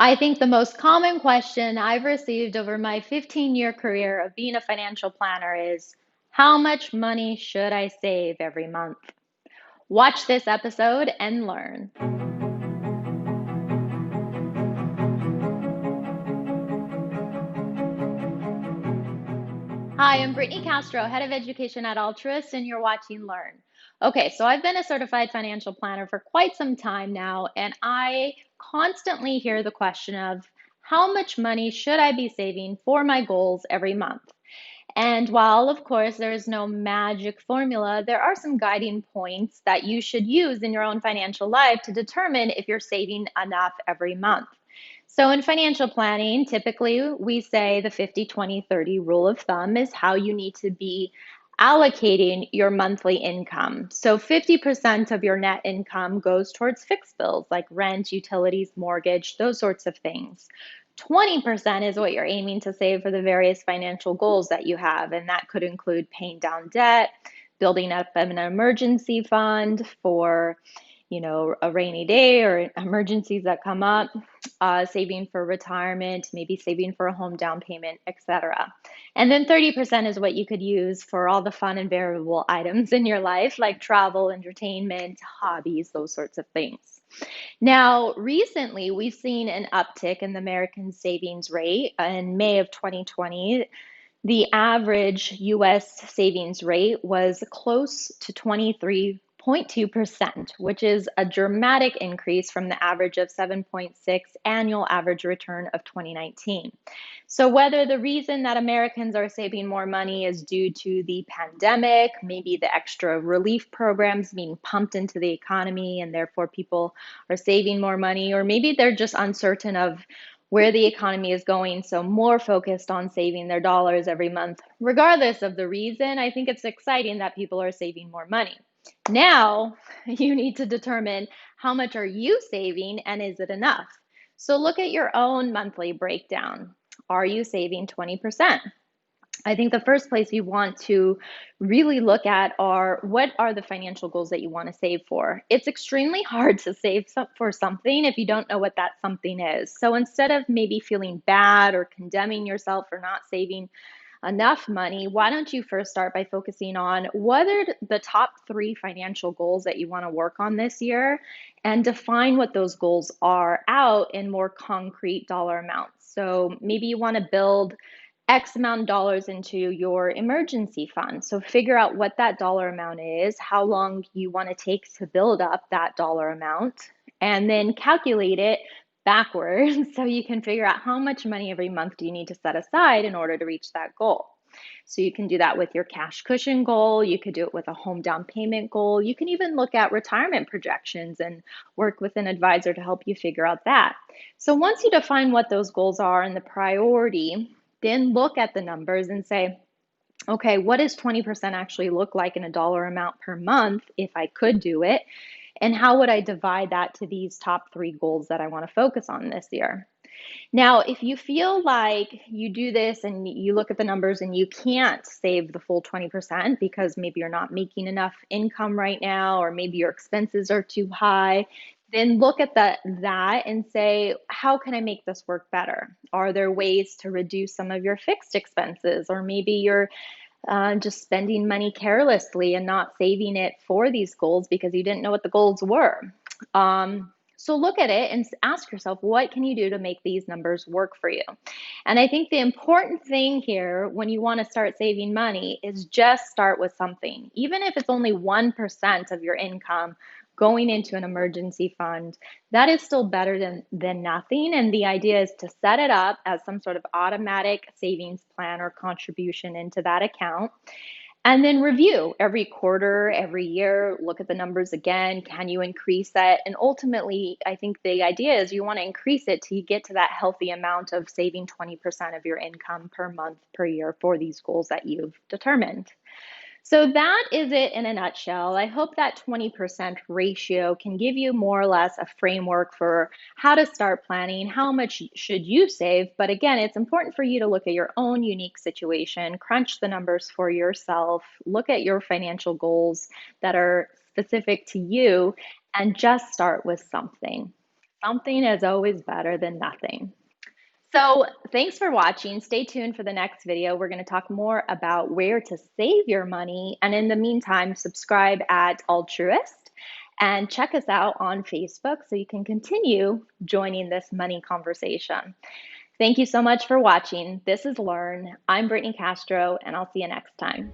I think the most common question I've received over my 15-year career of being a financial planner is, how much money should I save every month? Watch this episode and learn. Hi, I'm Brittney Castro, Head of Education at Altruist, and you're watching Learn. Okay, so I've been a certified financial planner for quite some time now, and I constantly hear the question of how much money should I be saving for my goals every month? And while, of course, there is no magic formula, there are some guiding points that you should use in your own financial life to determine if you're saving enough every month. So, in financial planning, typically we say the 50-20-30 rule of thumb is how you need to be allocating your monthly income. So, 50% of your net income goes towards fixed bills like rent, utilities, mortgage, those sorts of things. 20% is what you're aiming to save for the various financial goals that you have, and that could include paying down debt, building up an emergency fund for a rainy day or emergencies that come up, saving for retirement, maybe saving for a home down payment, etc. And then 30% is what you could use for all the fun and variable items in your life, like travel, entertainment, hobbies, those sorts of things. Now, recently, we've seen an uptick in the American savings rate. In May of 2020, the average US savings rate was close to 23.2%, which is a dramatic increase from the average of 7.6 annual average return of 2019. So whether the reason that Americans are saving more money is due to the pandemic, maybe the extra relief programs being pumped into the economy and therefore people are saving more money, or maybe they're just uncertain of where the economy is going, so more focused on saving their dollars every month. Regardless of the reason, I think it's exciting that people are saving more money. Now, you need to determine how much are you saving and is it enough? So look at your own monthly breakdown. Are you saving 20%? I think the first place you want to really look at are what are the financial goals that you want to save for. It's extremely hard to save for something if you don't know what that something is. So instead of maybe feeling bad or condemning yourself for not saving enough money, why don't you first start by focusing on what are the top three financial goals that you want to work on this year and define what those goals are out in more concrete dollar amounts. So maybe you want to build X amount of dollars into your emergency fund. So figure out what that dollar amount is, how long you want to take to build up that dollar amount, and then calculate it backwards so you can figure out how much money every month do you need to set aside in order to reach that goal. So you can do that with your cash cushion goal. You could do it with a home down payment goal. You can even look at retirement projections and work with an advisor to help you figure out that. So once you define what those goals are and the priority, then look at the numbers and say, okay, what does 20% actually look like in a dollar amount per month if I could do it? And how would I divide that to these top three goals that I want to focus on this year? Now, if you feel like you do this and you look at the numbers and you can't save the full 20% because maybe you're not making enough income right now, or maybe your expenses are too high, then look at that and say, how can I make this work better? Are there ways to reduce some of your fixed expenses? Or maybe you're just spending money carelessly and not saving it for these goals because you didn't know what the goals were. So look at it and ask yourself, what can you do to make these numbers work for you? And I think the important thing here when you want to start saving money is just start with something. Even if it's only 1% of your income going into an emergency fund, that is still better than nothing. And the idea is to set it up as some sort of automatic savings plan or contribution into that account. And then review every quarter, every year, look at the numbers again. Can you increase that? And ultimately, I think the idea is you want to increase it till you get to that healthy amount of saving 20% of your income per month, per year for these goals that you've determined. So that is it in a nutshell. I hope that 20% ratio can give you more or less a framework for how to start planning, how much should you save. But again, it's important for you to look at your own unique situation, crunch the numbers for yourself, look at your financial goals that are specific to you, and just start with something. Something is always better than nothing. So, thanks for watching. Stay tuned for the next video. We're going to talk more about where to save your money. And in the meantime, subscribe at Altruist and check us out on Facebook so you can continue joining this money conversation. Thank you so much for watching. This is Learn. I'm Brittney Castro, and I'll see you next time.